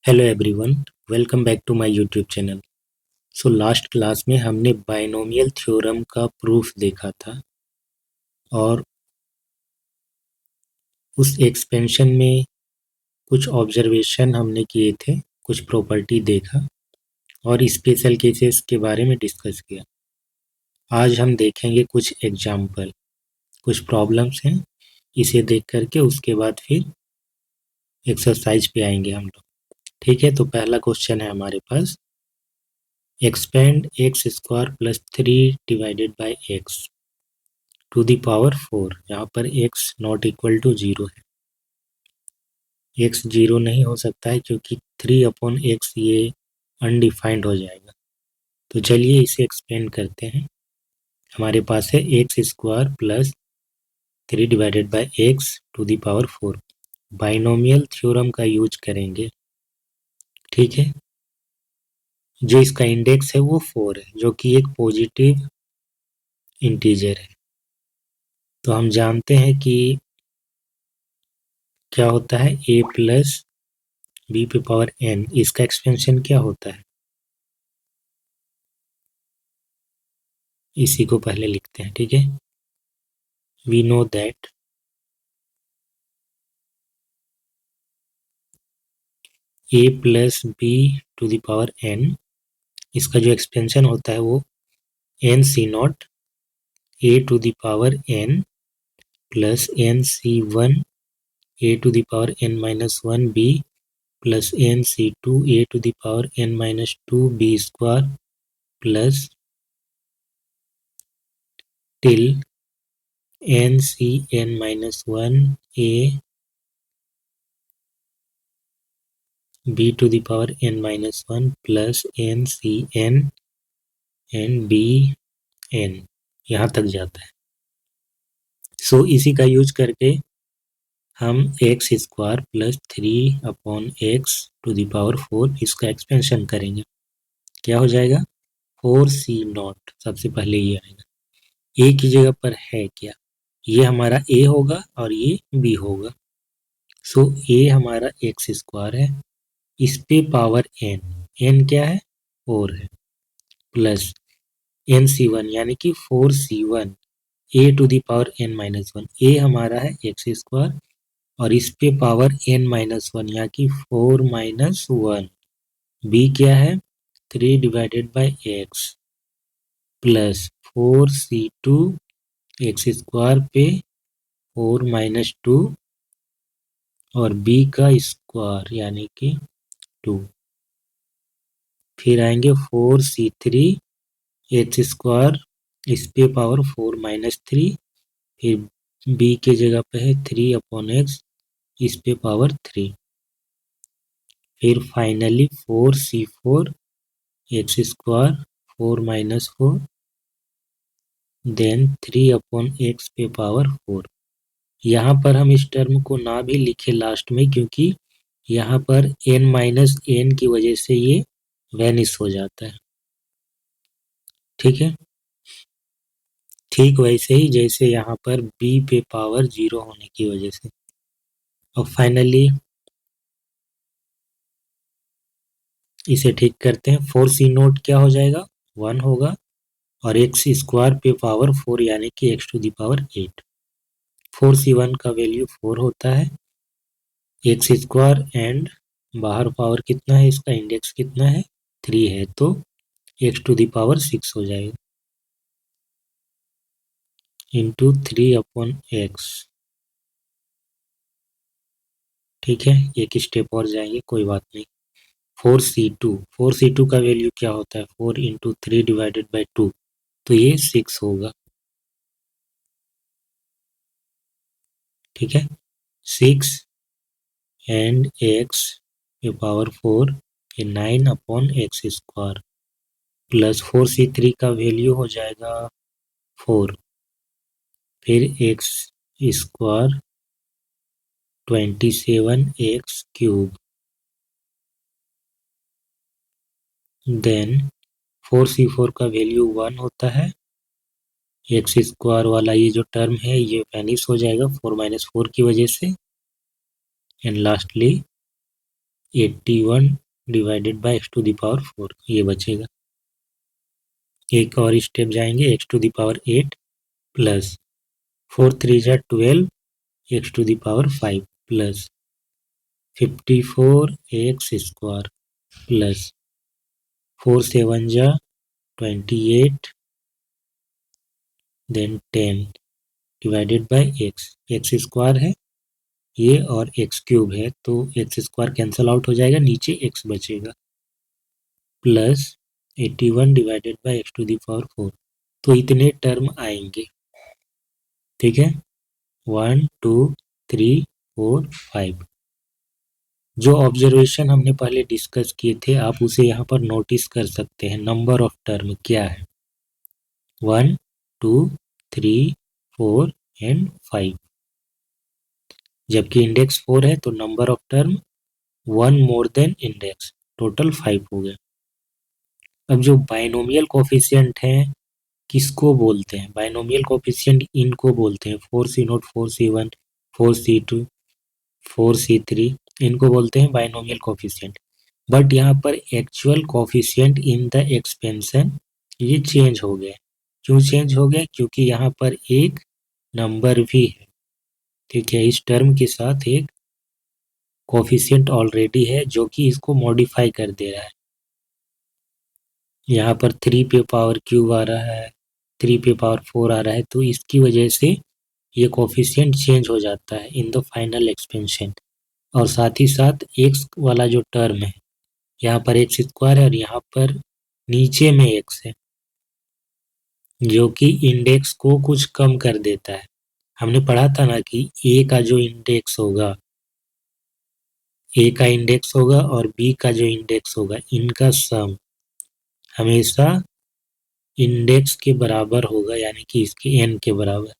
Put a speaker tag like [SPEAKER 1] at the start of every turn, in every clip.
[SPEAKER 1] Hello everyone, welcome back to my YouTube channel. So last class में हमने binomial theorem का proof देखा था और उस एक्सपेंशन में कुछ ऑब्जर्वेशन हमने किए थे, कुछ प्रॉपर्टी देखा और स्पेशल केसेस के बारे में डिस्कस किया। आज हम देखेंगे कुछ एग्जाम्पल, कुछ प्रॉब्लम्स हैं, इसे देख करके उसके बाद फिर एक्सरसाइज पे आएंगे हम लोग। ठीक है, तो पहला क्वेश्चन है हमारे पास, expand X square plus 3 divided by x to the power 4। यहाँ पर x नॉट इक्वल टू 0 है। x 0 नहीं हो सकता है क्योंकि 3/x ये अनडिफाइंड हो जाएगा। तो चलिए इसे एक्सपेंड करते हैं। हमारे पास है x square plus 3 divided by x to the power 4। Binomial theorem का यूज करेंगे। ठीक है, जो इसका इंडेक्स है वो 4 है, जो कि एक पॉजिटिव इंटीजर है। तो हम जानते हैं कि क्या होता है a प्लस बी पे पावर n, इसका एक्सपेंशन क्या होता है, इसी को पहले लिखते हैं। ठीक है, we know that a plus B to the power n, इसका जो एक्सपेंशन होता है वो n C naught a to the power n plus n C one a to the power n minus one b plus n C two a to the power n minus two b square plus till n C n minus one a b to the power n minus one plus n C n and B n, यहाँ तक जाता है। सो इसी का use करके हम x square plus 3/x to the power 4 इसका expansion करेंगे। क्या हो जाएगा, 4c नॉट। सबसे पहले ये आएगा, ए की जगह पर है क्या, ये हमारा ए होगा और ये बी होगा। सो ए हमारा एक्स स्क्वायर है, इस पे पावर n क्या है, 4 है, प्लस एन सी वन यानी कि 4c1 A to the power n minus one. A हमारा है एक्स स्क्वायर और इस पे पावर n माइनस वन यहाँ की 4 माइनस वन। बी क्या है, 3 divided by x plus 4c2 x square पे 4 माइनस टू और बी का स्क्वायर यानी कि 2। फिर आएंगे 4c3 एक्स स्क्वायर, इस पे पावर 4 माइनस थ्री, फिर बी के जगह पे है 3/x, इस पे पावर 3। फिर finally 4c4 x square 4 minus 4 then 3/x पे पावर 4। यहाँ पर हम इस टर्म को ना भी लिखे लास्ट में, क्योंकि यहाँ पर n माइनस n की वजह से ये वैनिश हो जाता है। ठीक है, ठीक वैसे ही जैसे यहाँ पर b पे पावर 0 होने की वजह से। और फाइनली इसे ठीक करते हैं, 4c नोट क्या हो जाएगा, 1 होगा और एक्स स्क्वायर पे पावर 4 यानी कि x to the power 8। 4c1 का वैल्यू 4 होता है, एक्स स्क्वायर एंड बाहर पावर कितना है, इसका इंडेक्स कितना है, 3 है, तो x टू द पावर 6 हो जाएगा इंटू 3/x। ठीक है, एक स्टेप और जाएंगे, कोई बात नहीं। 4c2 का वैल्यू क्या होता है, 4 इंटू 3 डिवाइडेड बाई 2, तो ये 6 होगा। ठीक है, 6 एंड x पे पावर 4 ये 9/x स्क्वायर प्लस 4c3 का वैल्यू हो जाएगा 4, फिर x square 27x cube, then 4c4 का वैल्यू 1 होता है, एक्स स्क्वायर वाला ये जो टर्म है ये वैनिश हो जाएगा 4 माइनस 4 की वजह से, and lastly 81 divided by x to the power 4 ये बचेगा। एक और स्टेप जाएंगे, x to the power 8 plus 4 3 जा 12 x to the power 5 plus 54 x square plus 4 7 जा 28 then 10 divided by x square है ये और x क्यूब है तो x स्क्वायर कैंसल आउट हो जाएगा, नीचे x बचेगा plus 81 divided by x to the power 4। तो इतने टर्म आएंगे, ठीक है, 1 2 3 4 5। जो ऑब्जर्वेशन हमने पहले डिस्कस किए थे आप उसे यहाँ पर नोटिस कर सकते हैं। नंबर ऑफ टर्म क्या है, 1 2 3 4 एंड 5। जबकि इंडेक्स 4 है तो number of term 1 more than index, total 5 हो गया। अब जो बाइनोमियल कोफिशिएंट है किसको बोलते हैं, बाइनोमियल कोफिशिएंट इनको बोलते हैं 4C0 4C1 4C2 4C3, इनको बोलते हैं बाइनोमियल कोफिशिएंट। बट यहाँ पर actual coefficient in the expansion ये चेंज हो गया। क्यों चेंज हो गया, क्योंकि यहाँ पर एक नंबर भी है, ठीक है, इस टर्म के साथ एक कोफिशिएंट ऑलरेडी है जो कि इसको मॉडिफाई कर दे रहा है। यहाँ पर 3 पे पावर क्यूब आ रहा है, 3 पे पावर 4 आ रहा है, तो इसकी वजह से ये कोफिशिएंट चेंज हो जाता है इन द फाइनल एक्सपेंशन। और साथ ही साथ एक्स वाला जो टर्म है, यहाँ पर एक्स स्क्वायर है और यहाँ पर नीचे में एक्स है जो कि इंडेक्स को कुछ कम कर देता है। हमने पढ़ा था ना कि ए का जो इंडेक्स होगा, ए का इंडेक्स होगा और बी का जो इंडेक्स होगा, इनका सम हमेशा इंडेक्स के बराबर होगा, यानी कि इसके एन के बराबर,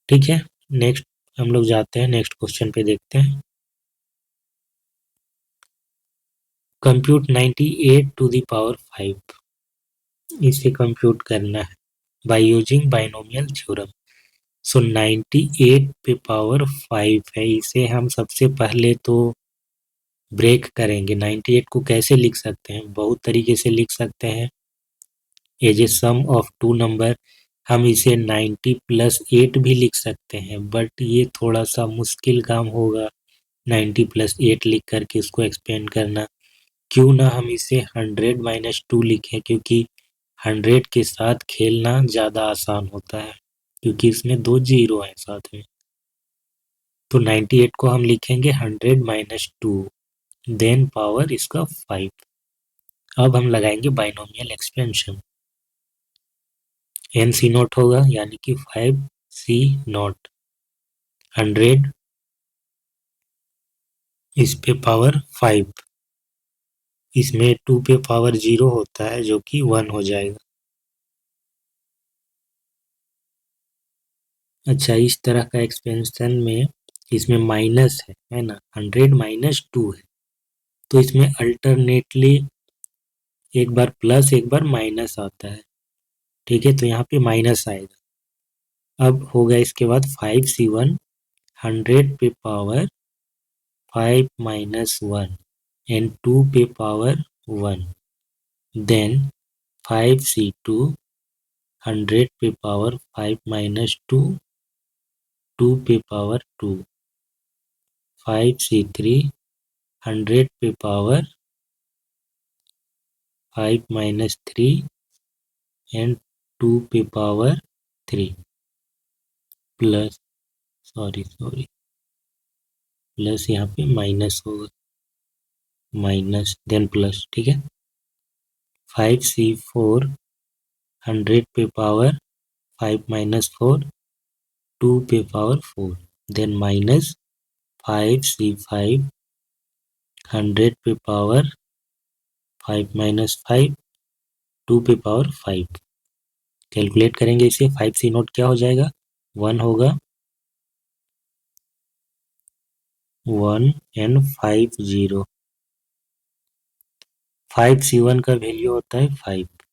[SPEAKER 1] ठीक है। नेक्स्ट हम लोग जाते हैं, नेक्स्ट क्वेश्चन पे देखते हैं। कंप्यूट 98 टू द पावर 5, इसे कंप्यूट करना है बाय यूजिंग बाइनोमियल थ्योरम। सो 98 पे पावर 5 है, इसे हम सबसे पहले तो ब्रेक करेंगे। 98 को कैसे लिख सकते हैं, बहुत तरीके से लिख सकते हैं, as a sum of two number. हम इसे 90 प्लस 8 भी लिख सकते हैं, बट ये थोड़ा सा मुश्किल काम होगा 90 प्लस 8 लिख करके उसको एक्सपेंड करना। क्यों ना हम इसे 100 माइनस 2 लिखें, क्योंकि 100 के साथ खेलना ज़्यादा आसान होता है क्योंकि इसमें 2 जीरो हैं साथ में। तो 98 को हम लिखेंगे 100 माइनस 2 देन पावर इसका 5। अब हम लगाएंगे binomial expansion, N C naught होगा यानी कि 5C0 100 इस पे पावर 5, इसमें 2 पे पावर 0 होता है जो कि 1 हो जाएगा। अच्छा, इस तरह का एक्सपेंशन में इसमें माइनस है ना, 100 माइनस 2 है, तो इसमें अल्टरनेटली एक बार प्लस एक बार माइनस आता है, ठीक है, तो यहाँ पे माइनस आएगा। अब होगा इसके बाद 5C1 100 पे पावर 5 माइनस 1 एंड 2 पे पावर 1 देन 5C2 100 पे पावर 5 माइनस 2 2 पे पावर 2 5C3 100 पे पावर 5 माइनस 3 एंड 2 पे पावर 3 प्लस सॉरी प्लस यहाँ पे माइनस होगा, माइनस देन प्लस, ठीक है। 5C4 100 पे पावर 5 माइनस 4 2 पे पावर 4 देन माइनस 5C5 100 पे पावर 5 माइनस 5 2 पे पावर 5। कैलकुलेट करेंगे इसे, 5C0 क्या हो जाएगा, 1 होगा, 1 एंड 5 0। 5C1 का वैल्यू होता है 5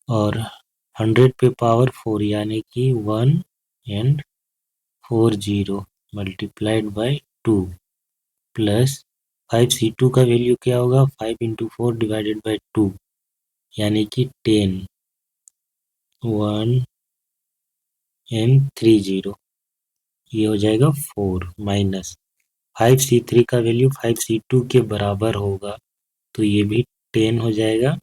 [SPEAKER 1] और 100 पे पावर 4 यानी कि 1 and 4 0 multiplied by 2 plus 5c2 का वैल्यू क्या होगा, 5 इंटू 4 डिवाइडेड बाई 2 यानी कि 10, 1 एंड 30, ये हो जाएगा 4 माइनस 5c3 का वैल्यू 5c2 के बराबर होगा तो ये भी 10 हो जाएगा।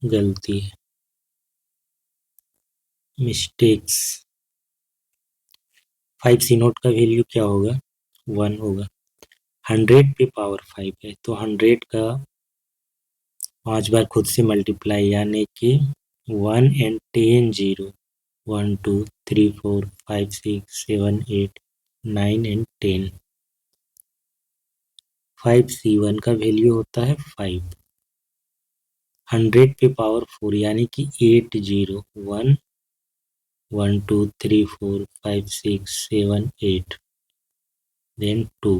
[SPEAKER 1] गलती है, मिस्टेक्स। 5c0 का वैल्यू क्या होगा, 1 होगा। 100 पे पावर 5 है तो 100 का 5 बार खुद से मल्टीप्लाई यानी कि 1 एंड 10 0, 1 2 3 4 5 6 7 8 9 एंड 10। 5c1 का वैल्यू होता है 5। 100 पे पावर 4 यानी कि 8 0, 1 1 2 3 4 5 6 7 8 देन 2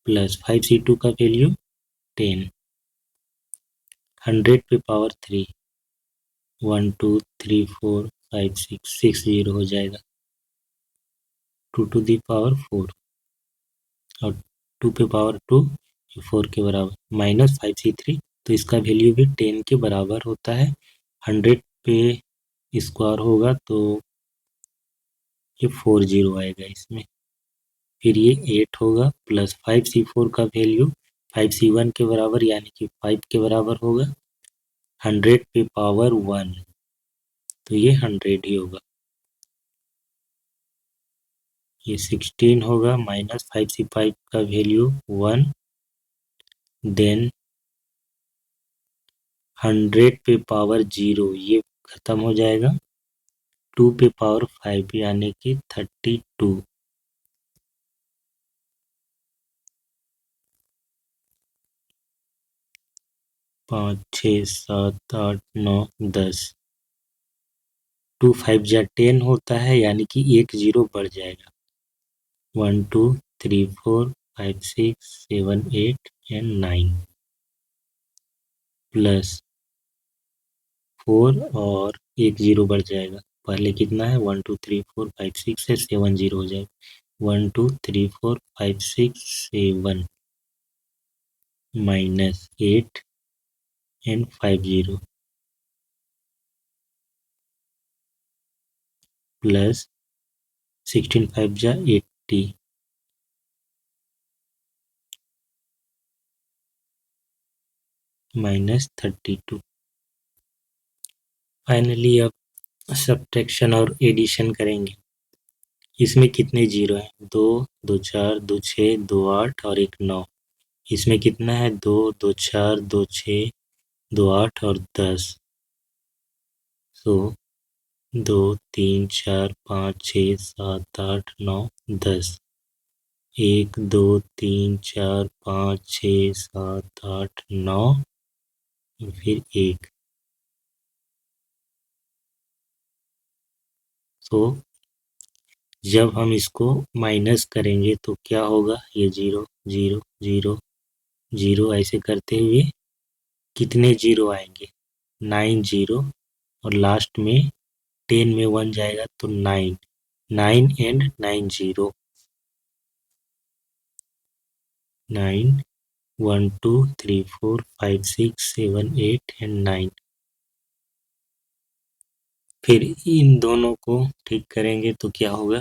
[SPEAKER 1] प्लस 5c2 का वैल्यू 10। 100 पे पावर 3, 1 2 3 4 5 6 6 0 हो जाएगा। 2 टू दी पावर 4 और 2 पे पावर 2 4 के बराबर माइनस 5c3 तो इसका वैल्यू भी 10 के बराबर होता है। 100 पे स्क्वायर होगा तो ये 4 0 आएगा इसमें, फिर ये 8 होगा प्लस 5c4 का वैल्यू 5c1 के बराबर यानी कि 5 के बराबर होगा। 100 पे पावर 1 तो ये 100 ही होगा। ये 16 होगा माइनस 5c5 का वैल्यू 1 देन 100 पे पावर 0 ये खत्म हो जाएगा। 2 पे पावर 5 यानी कि 32। 5 6 7 8 9 10, 2 5 जा 10 होता है यानी कि एक जीरो बढ़ जाएगा। 1 2 3 4 5 6 7 8 एंड 9 प्लस 4 और एक जीरो बढ़ जाएगा। पहले कितना है 1 2 3 4 5 6 है 7 0 हो जाएगा। 1 2 3 4 5 6 7 माइनस 8 एंड 5 0 प्लस 16 5 जा 80 माइनस 32। फाइनली अब सब्ट्रैक्शन और एडिशन करेंगे। इसमें कितने जीरो हैं, 2 2 4 2 6 2 8 और एक 9। इसमें कितना है 2 2 4 2 6 2 8 और 10। सो 2 3 4 5 6 7 8 9 10। 1 2 3 4 5 6 7 8 9 फिर 1। तो जब हम इसको माइनस करेंगे तो क्या होगा, ये 0 0 0 0 ऐसे करते हुए कितने जीरो आएंगे, 9 जीरो और लास्ट में 10 में 1 जाएगा तो 9 9 एंड 9 0 9 1 2 3 4 5 6 7 8 एंड 9। फिर इन दोनों को ठीक करेंगे तो क्या होगा,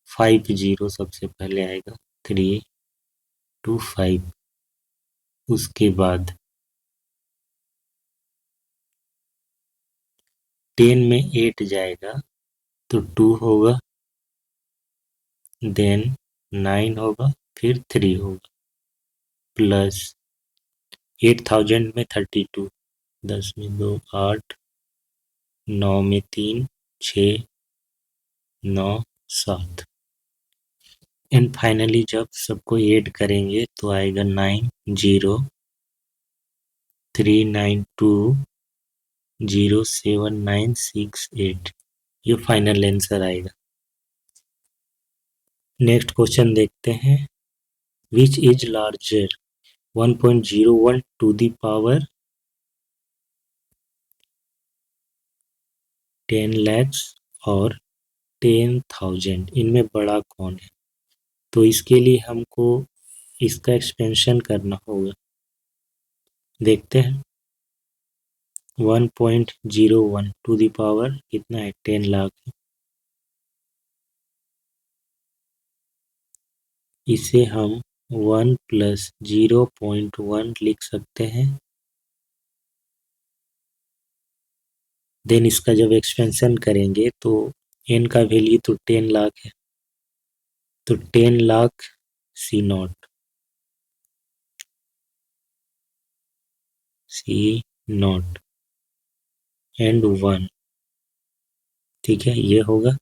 [SPEAKER 1] 5 0 सबसे पहले आएगा 3 2 5। उसके बाद 10 में 8 जाएगा तो 2 होगा देन 9 होगा फिर 3 होगा प्लस 8000 में 32, 10 में 2 8, 9 में 3 6 9 7 एंड फाइनली जब सबको ऐड करेंगे तो आएगा 9 0 3 9 2 0 7 9 6 8। ये फाइनल आंसर आएगा। नेक्स्ट क्वेश्चन देखते हैं, which is larger 1.01 to the power 10 lakhs और 10,000, इनमें बड़ा कौन है? तो इसके लिए हमको इसका एक्सपेंशन करना होगा। देखते हैं। 1.01 टू द पावर कितना है? 10 लाख। इसे हम 1 प्लस 0.1 लिख सकते हैं। देन इसका जब एक्सपेंशन करेंगे तो n का वैल्यू तो 10 लाख है, तो 10 लाख C0 एंड 1, ठीक है, ये होगा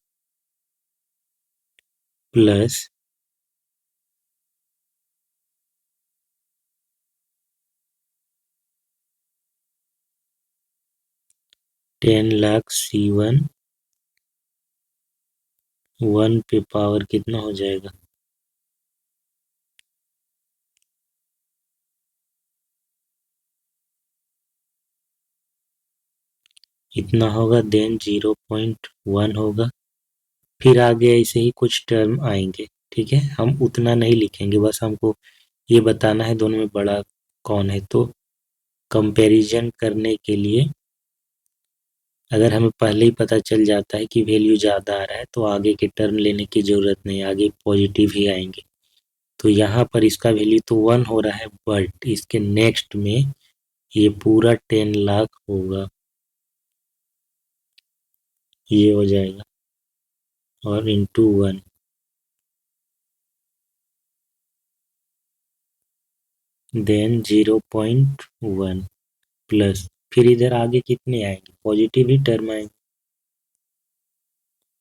[SPEAKER 1] प्लस 10 लाख C1, 1 पे पावर कितना हो जाएगा? इतना होगा, देन 0.1 होगा। फिर आगे ऐसे ही कुछ टर्म आएंगे, ठीक है, हम उतना नहीं लिखेंगे, बस हमको ये बताना है दोनों में बड़ा कौन है। तो कंपैरिजन करने के लिए अगर हमें पहले ही पता चल जाता है कि वैल्यू ज़्यादा आ रहा है तो आगे के टर्म लेने की ज़रूरत नहीं, आगे पॉजिटिव ही आएंगे। तो यहाँ पर इसका वैल्यू तो 1 हो रहा है, बट इसके नेक्स्ट में ये पूरा 10 लाख होगा, ये हो जाएगा, और इंटू 1, देन 0.1 प्लस, फिर इधर आगे कितने आएंगे? पॉजिटिव ही टर्म आएंगे,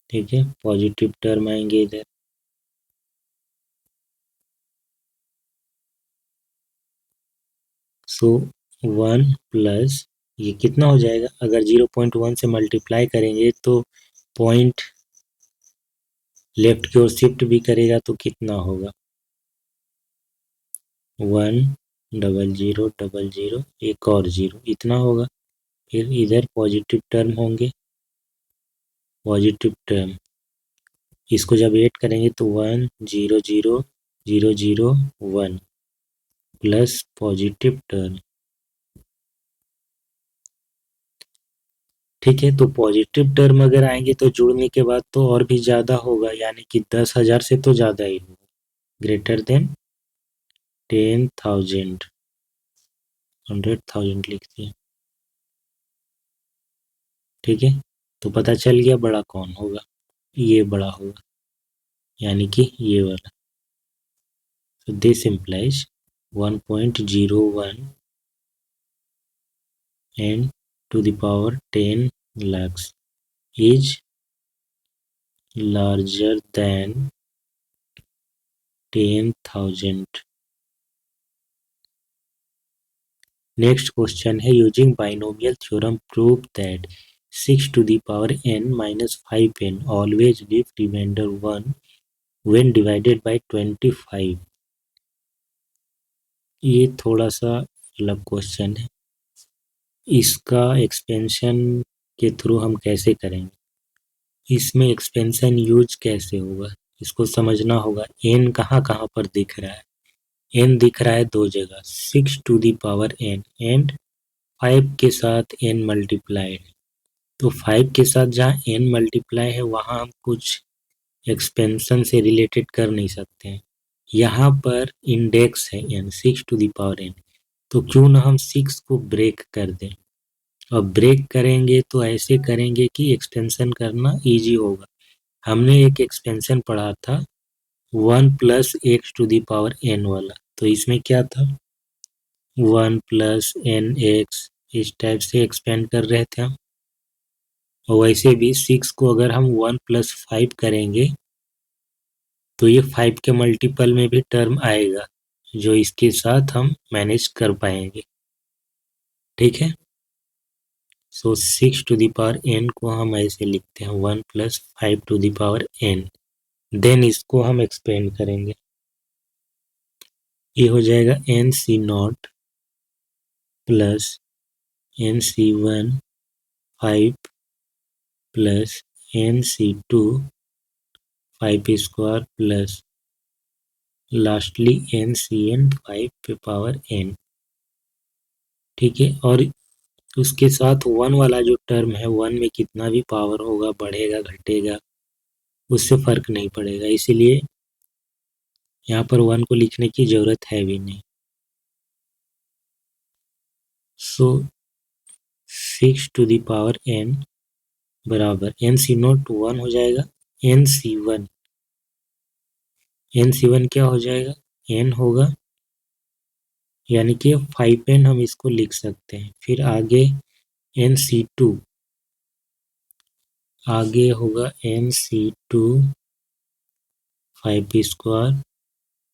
[SPEAKER 1] ठीक है, पॉजिटिव टर्म आएंगे इधर। सो 1 प्लस ये कितना हो जाएगा? अगर 0.1 से मल्टीप्लाई करेंगे तो पॉइंट लेफ्ट की ओर शिफ्ट भी करेगा तो कितना होगा? 10000, एक और जीरो, इतना होगा। फिर इधर पॉजिटिव टर्म होंगे, पॉजिटिव टर्म, इसको जब ऐड करेंगे तो 1000001 प्लस पॉजिटिव टर्म, ठीक है। तो पॉजिटिव टर्म अगर आएंगे तो जुड़ने के बाद तो और भी ज़्यादा होगा, यानी कि 10,000 से तो ज़्यादा ही होगा, ग्रेटर देन 10,000, 100,000 लिखते हैं, ठीक है। तो पता चल गया बड़ा कौन होगा, ये बड़ा होगा, यानी कि ये वाला। So this implies 1.01 and to the power 10 lakhs is larger than 10,000. Next question है, using binomial theorem prove that 6 to the power n minus 5n always leave remainder 1 when divided by 25. ये थोड़ा सा अलग क्वेश्चन है, इसका expansion के through हम कैसे करेंगे? इसमें एक्सपेंशन यूज कैसे होगा, इसको समझना होगा। एन कहाँ कहाँ पर दिख रहा है? एन दिख रहा है दो जगह, 6 to the power N and 5 के साथ एन मल्टीप्लाइड। तो 5 के साथ जहाँ एन मल्टीप्लाई है वहाँ हम कुछ एक्सपेंशन से रिलेटेड कर नहीं सकते हैं। यहाँ पर इंडेक्स है N, 6 to the power N, तो क्यों ना हम 6 को ब्रेक कर दें। और ब्रेक करेंगे तो ऐसे करेंगे कि एक्सटेंशन करना इजी होगा। हमने एक एक्सपेंशन पढ़ा था 1 plus X to the power N वाला, तो इसमें क्या था? 1 प्लस एन एक्स, इस टाइप से एक्सपेंड कर रहे थे हम। और वैसे भी 6 को अगर हम 1 प्लस 5 करेंगे तो ये 5 के मल्टीपल में भी टर्म आएगा, जो इसके साथ हम मैनेज कर पाएंगे, ठीक है। So 6 to the power n को हम ऐसे लिखते हैं 1 plus 5 to the power n, then इसको हम एक्सपेंड करेंगे, ये हो जाएगा n c not plus n c one 5 plus NC2 5 square plus lastly NCN 5 पे पावर n। ठीक है, और उसके साथ 1 वाला जो टर्म है, 1 में कितना भी पावर होगा, बढ़ेगा घटेगा, उससे फर्क नहीं पड़ेगा, इसीलिए यहाँ पर 1 को लिखने की जरूरत है भी नहीं। सो 6 टू द पावर n बराबर NC0 1 हो जाएगा, NC1 क्या हो जाएगा, n होगा, यानी कि 5n हम इसको लिख सकते हैं। फिर आगे NC2 आगे होगा NC2 5 square,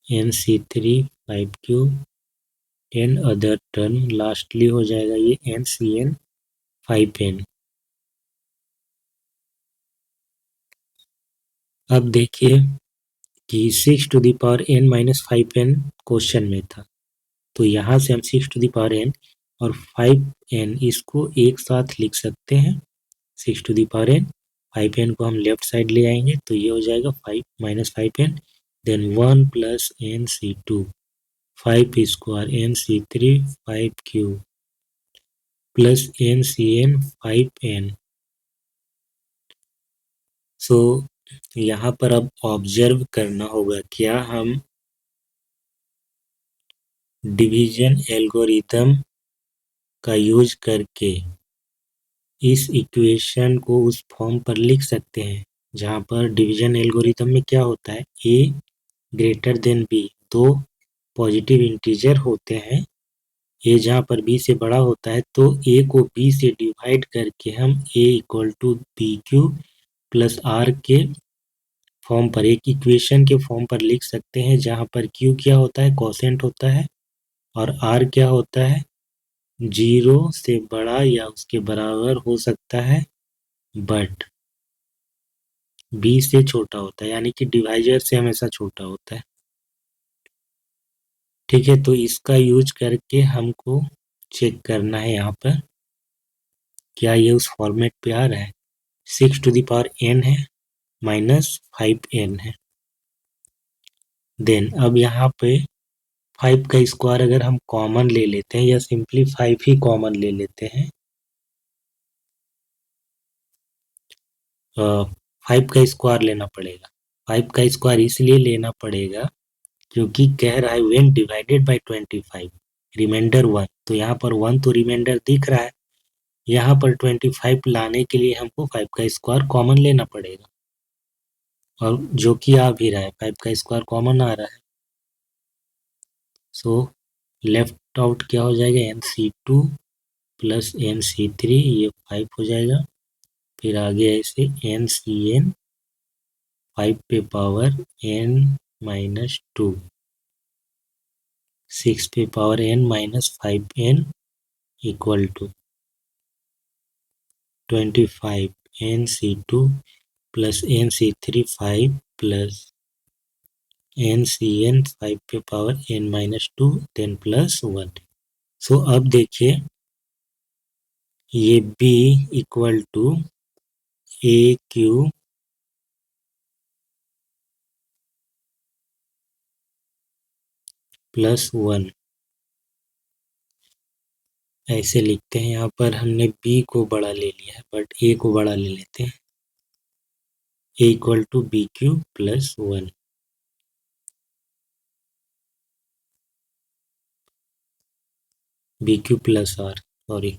[SPEAKER 1] NC3 5 cube and other term, lastly हो जाएगा ये NCN 5n। अब देखिए कि 6 to the power n minus 5n question में था, तो यहाँ से हम 6 टू द पावर n और 5n इसको एक साथ लिख सकते हैं। 6 to the power n, 5n को हम लेफ्ट साइड ले आएंगे तो ये हो जाएगा 5 minus 5n, then 1 plus NC2 5 square, NC3 5 cube plus NCN 5n। So यहाँ पर अब ऑब्जर्व करना होगा, क्या हम डिवीजन एल्गोरिथम का यूज करके इस इक्वेशन को उस फॉर्म पर लिख सकते हैं जहाँ पर डिवीजन एल्गोरिथम में क्या होता है, a ग्रेटर देन b, दो पॉजिटिव इंटीजर होते हैं, a जहाँ पर b से बड़ा होता है तो a को b से डिवाइड करके हम a equal to b cube plus r के फॉर्म पर, एक इक्वेशन के फॉर्म पर लिख सकते हैं जहाँ पर q क्या होता है, कोसेंट होता है, और r क्या होता है, 0 से बड़ा या उसके बराबर हो सकता है बट b से छोटा होता है, यानी कि डिवाइजर से हमेशा छोटा होता है। ठीक है, तो इसका यूज करके हमको चेक करना है यहाँ पर क्या ये उस फॉर्मेट पे आ रहा है। 6 टू द पावर n है माइनस 5n है, देन अब यहाँ पे 5 का स्क्वायर अगर हम कॉमन ले लेते हैं या सिंपली 5 ही कॉमन ले लेते हैं, 5 का स्क्वायर लेना पड़ेगा। 5 का स्क्वायर इसलिए लेना पड़ेगा क्योंकि कह रहा है व्हेन डिवाइडेड बाय 25 रिमाइंडर 1, तो यहाँ पर 1 तो रिमाइंडर दिख रहा है, यहाँ पर 25 लाने के लिए हमको 5 का स्क्वायर कॉमन लेना पड़ेगा, और जो कि आ भी रहा है, 5 का स्क्वायर कॉमन आ रहा है। सो लेफ्ट आउट क्या हो जाएगा, NC2 प्लस NC3, ये 5 हो जाएगा, फिर आगे ऐसे NCN 5 पे पावर n माइनस 2, 6 पे power n minus 5n equal to 25 NC2 plus NC3 5 plus NCN 5 पे power n minus 2 then plus 1। So अब देखिए ये B equal to AQ plus 1 ऐसे लिखते हैं। यहाँ पर हमने B को बड़ा ले लिया है बट A को बड़ा ले लेते हैं, A equal to BQ plus 1। BQ plus R, sorry.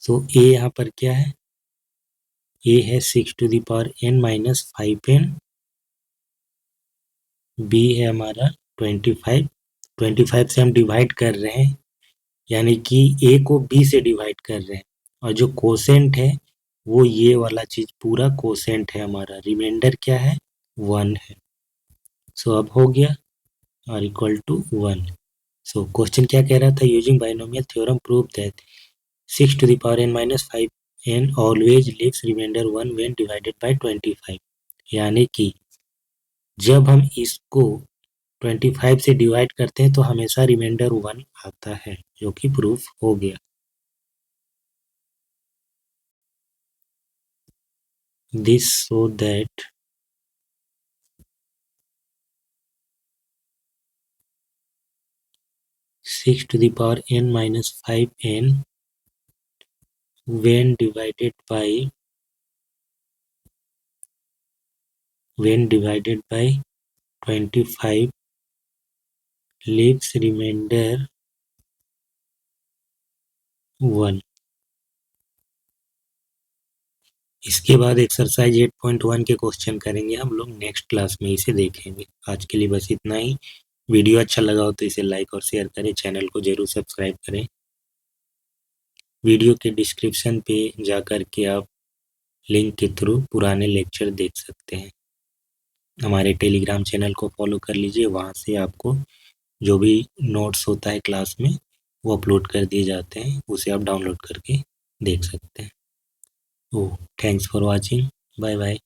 [SPEAKER 1] So A यहाँ पर क्या है, A है 6 to the power n minus 5n, B है हमारा 25, 25 से हम डिवाइड कर रहे हैं, यानी कि A को B से डिवाइड कर रहे हैं, और जो कोसेंट है वो ये वाला चीज पूरा कोसेंट है हमारा, रिमाइंडर क्या है 1 है। सो अब हो गया R equal to 1। So question क्या कह रहा था, using binomial theorem prove that 6 to the power n minus 5n always leaves remainder 1 when divided by 25, यानी कि जब हम इसको 25 से डिवाइड करते हैं तो हमेशा रिमाइंडर 1 आता है, जो कि प्रूफ हो गया। this so that six to the power n minus 5n when divided by 25 leaves remainder 1। इसके बाद एक्सरसाइज 8.1 के क्वेश्चन करेंगे हम लोग नेक्स्ट क्लास में, इसे देखेंगे। आज के लिए बस इतना ही। वीडियो अच्छा लगा हो तो इसे लाइक और शेयर करें, चैनल को जरूर सब्सक्राइब करें। वीडियो के डिस्क्रिप्शन पे जा कर के आप लिंक के थ्रू पुराने लेक्चर देख सकते हैं। हमारे टेलीग्राम चैनल को फॉलो कर लीजिए, वहाँ से आपको जो भी नोट्स होता है क्लास में वो अपलोड कर दिए जाते हैं, उसे आप डाउनलोड करके देख सकते हैं। Oh, thanks for watching, bye bye.